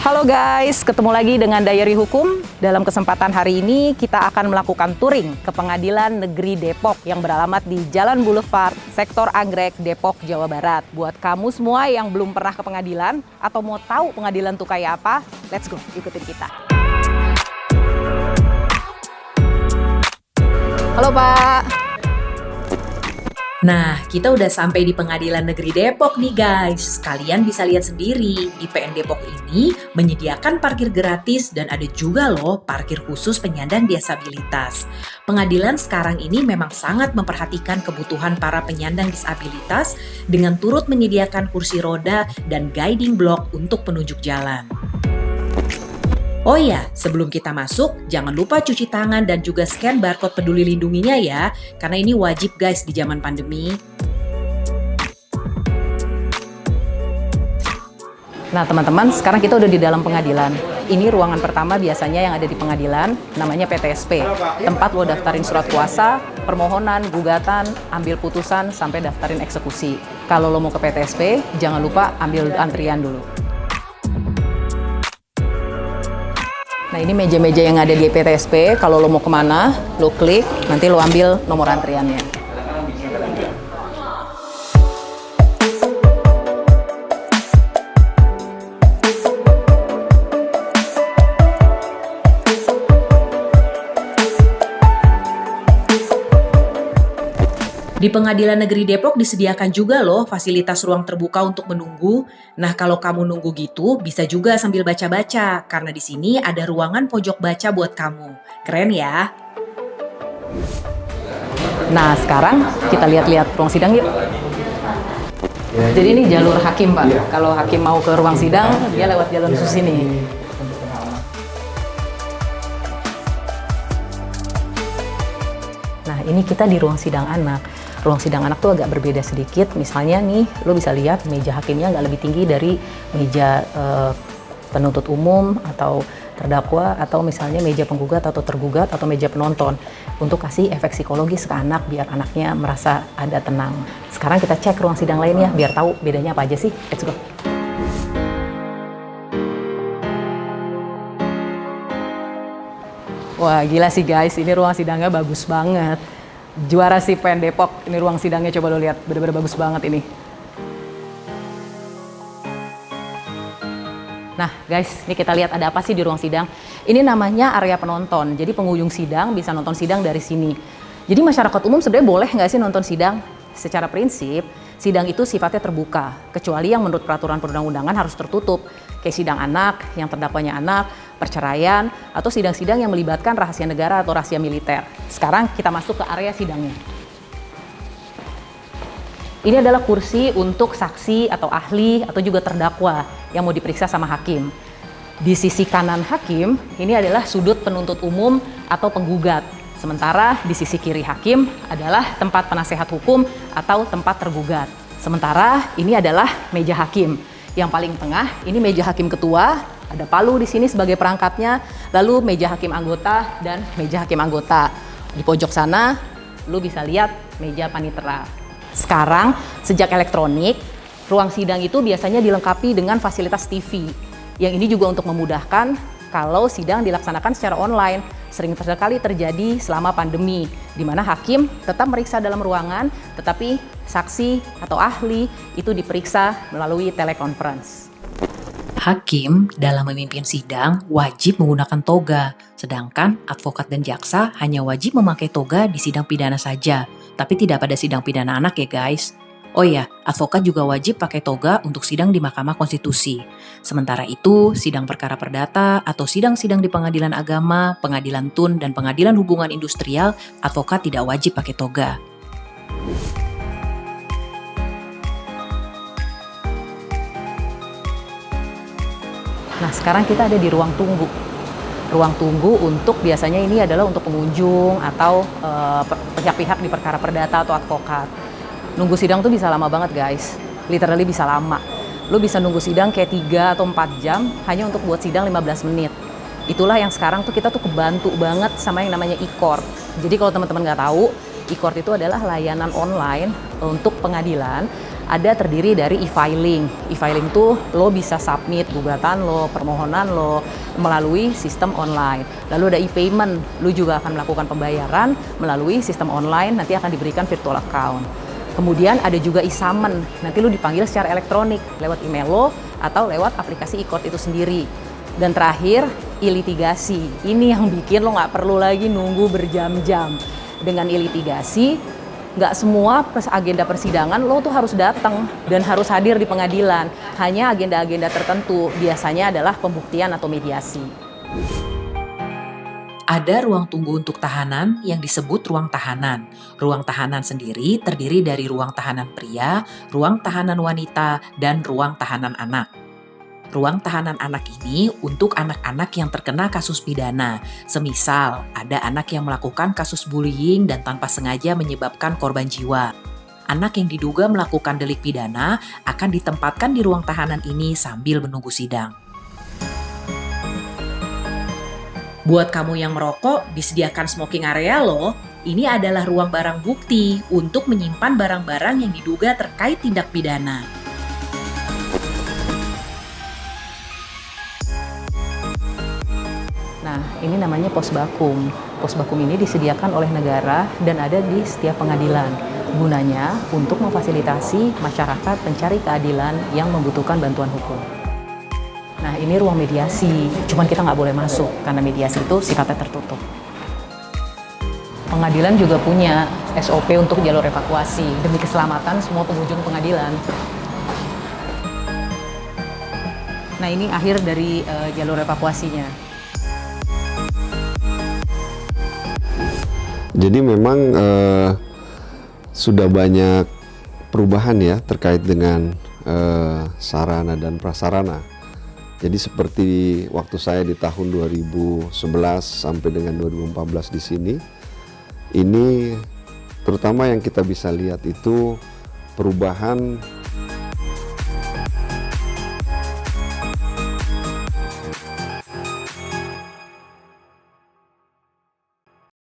Halo guys, ketemu lagi dengan Diary Hukum. Dalam kesempatan hari ini kita akan melakukan touring ke Pengadilan Negeri Depok yang beralamat di Jalan Boulevard, Sektor Anggrek, Depok, Jawa Barat. Buat kamu semua yang belum pernah ke pengadilan atau mau tahu pengadilan tuh kayak apa, let's go, ikutin kita. Halo Pak. Nah, kita udah sampai di Pengadilan Negeri Depok nih guys. Kalian bisa lihat sendiri, di PN Depok ini menyediakan parkir gratis dan ada juga loh parkir khusus penyandang disabilitas. Pengadilan sekarang ini memang sangat memperhatikan kebutuhan para penyandang disabilitas dengan turut menyediakan kursi roda dan guiding block untuk penunjuk jalan. Oh ya, sebelum kita masuk, jangan lupa cuci tangan dan juga scan barcode peduli lindunginya ya, karena ini wajib guys di zaman pandemi. Nah teman-teman, sekarang kita udah di dalam pengadilan. Ini ruangan pertama biasanya yang ada di pengadilan, namanya PTSP. Tempat lo daftarin surat kuasa, permohonan, gugatan, ambil putusan, sampai daftarin eksekusi. Kalau lo mau ke PTSP, jangan lupa ambil antrian dulu. Nah ini meja-meja yang ada di PTSP, kalau lo mau kemana, lo klik, nanti lo ambil nomor antriannya. Di Pengadilan Negeri Depok disediakan juga loh fasilitas ruang terbuka untuk menunggu. Nah, kalau kamu nunggu gitu, bisa juga sambil baca-baca, karena di sini ada ruangan pojok baca buat kamu. Keren ya? Nah, sekarang kita lihat-lihat ruang sidang yuk. Jadi ini jalur hakim, Pak. Kalau hakim mau ke ruang sidang, dia lewat jalur khusus ini. Nah, ini kita di ruang sidang anak. Ruang sidang anak tuh agak berbeda sedikit. Misalnya nih, lo bisa lihat meja hakimnya nggak lebih tinggi dari meja penuntut umum atau terdakwa, atau misalnya meja penggugat atau tergugat atau meja penonton, untuk kasih efek psikologis ke anak biar anaknya merasa ada tenang. Sekarang kita cek ruang sidang lainnya biar tahu bedanya apa aja sih. Let's go. Wah gila sih guys, ini ruang sidangnya bagus banget. Juara si PN Depok, ini ruang sidangnya, coba lo lihat, bener-bener bagus banget ini. Nah guys, ini kita lihat ada apa sih di ruang sidang. Ini namanya area penonton, jadi pengunjung sidang bisa nonton sidang dari sini. Jadi masyarakat umum sebenarnya boleh nggak sih nonton sidang? Secara prinsip, sidang itu sifatnya terbuka, kecuali yang menurut peraturan perundang-undangan harus tertutup. Kayak sidang anak, yang terdakwanya anak, perceraian, atau sidang-sidang yang melibatkan rahasia negara atau rahasia militer. Sekarang kita masuk ke area sidangnya. Ini adalah kursi untuk saksi atau ahli atau juga terdakwa yang mau diperiksa sama hakim. Di sisi kanan hakim, ini adalah sudut penuntut umum atau penggugat. Sementara di sisi kiri hakim adalah tempat penasehat hukum atau tempat tergugat. Sementara ini adalah meja hakim. Yang paling tengah ini meja hakim ketua, ada palu di sini sebagai perangkatnya, lalu meja hakim anggota dan meja hakim anggota. Di pojok sana lu bisa lihat meja panitera. Sekarang sejak elektronik, ruang sidang itu biasanya dilengkapi dengan fasilitas TV. Yang ini juga untuk memudahkan kalau sidang dilaksanakan secara online. Sering sekali terjadi selama pandemi, di mana hakim tetap meriksa dalam ruangan, tetapi saksi atau ahli itu diperiksa melalui telekonferensi. Hakim dalam memimpin sidang wajib menggunakan toga, sedangkan advokat dan jaksa hanya wajib memakai toga di sidang pidana saja, tapi tidak pada sidang pidana anak ya guys. Oh ya, advokat juga wajib pakai toga untuk sidang di Mahkamah Konstitusi. Sementara itu, sidang perkara perdata atau sidang-sidang di pengadilan agama, pengadilan tun, dan pengadilan hubungan industrial, advokat tidak wajib pakai toga. Nah sekarang kita ada di ruang tunggu. Ruang tunggu untuk biasanya ini adalah untuk pengunjung atau pihak-pihak di perkara perdata atau advokat. Nunggu sidang tuh bisa lama banget guys, literally bisa lama. Lu bisa nunggu sidang kayak 3 atau 4 jam hanya untuk buat sidang 15 menit. Itulah yang sekarang tuh kita tuh kebantu banget sama yang namanya e-court. Jadi kalau teman-teman nggak tahu, e-court itu adalah layanan online untuk pengadilan ada terdiri dari e-filing. E-filing tuh lo bisa submit gugatan lo, permohonan lo melalui sistem online. Lalu ada e-payment, lo juga akan melakukan pembayaran melalui sistem online, nanti akan diberikan virtual account. Kemudian ada juga e-summon, nanti lo dipanggil secara elektronik lewat email lo atau lewat aplikasi e-court itu sendiri. Dan terakhir, e-litigasi. Ini yang bikin lo nggak perlu lagi nunggu berjam-jam. Dengan e-litigasi, nggak semua agenda persidangan lo tuh harus datang dan harus hadir di pengadilan. Hanya agenda-agenda tertentu, biasanya adalah pembuktian atau mediasi. Ada ruang tunggu untuk tahanan yang disebut ruang tahanan. Ruang tahanan sendiri terdiri dari ruang tahanan pria, ruang tahanan wanita, dan ruang tahanan anak. Ruang tahanan anak ini untuk anak-anak yang terkena kasus pidana. Semisal, ada anak yang melakukan kasus bullying dan tanpa sengaja menyebabkan korban jiwa. Anak yang diduga melakukan delik pidana akan ditempatkan di ruang tahanan ini sambil menunggu sidang. Buat kamu yang merokok, disediakan smoking area loh. Ini adalah ruang barang bukti untuk menyimpan barang-barang yang diduga terkait tindak pidana. Nah, ini namanya pos bakum. Pos bakum ini disediakan oleh negara dan ada di setiap pengadilan. Gunanya untuk memfasilitasi masyarakat pencari keadilan yang membutuhkan bantuan hukum. Nah, ini ruang mediasi. Cuman kita nggak boleh masuk karena mediasi itu sifatnya tertutup. Pengadilan juga punya SOP untuk jalur evakuasi demi keselamatan semua pengunjung pengadilan. Nah, ini akhir dari jalur evakuasinya. Jadi memang sudah banyak perubahan ya terkait dengan sarana dan prasarana. Jadi seperti waktu saya di tahun 2011 sampai dengan 2014 di sini, ini terutama yang kita bisa lihat itu perubahan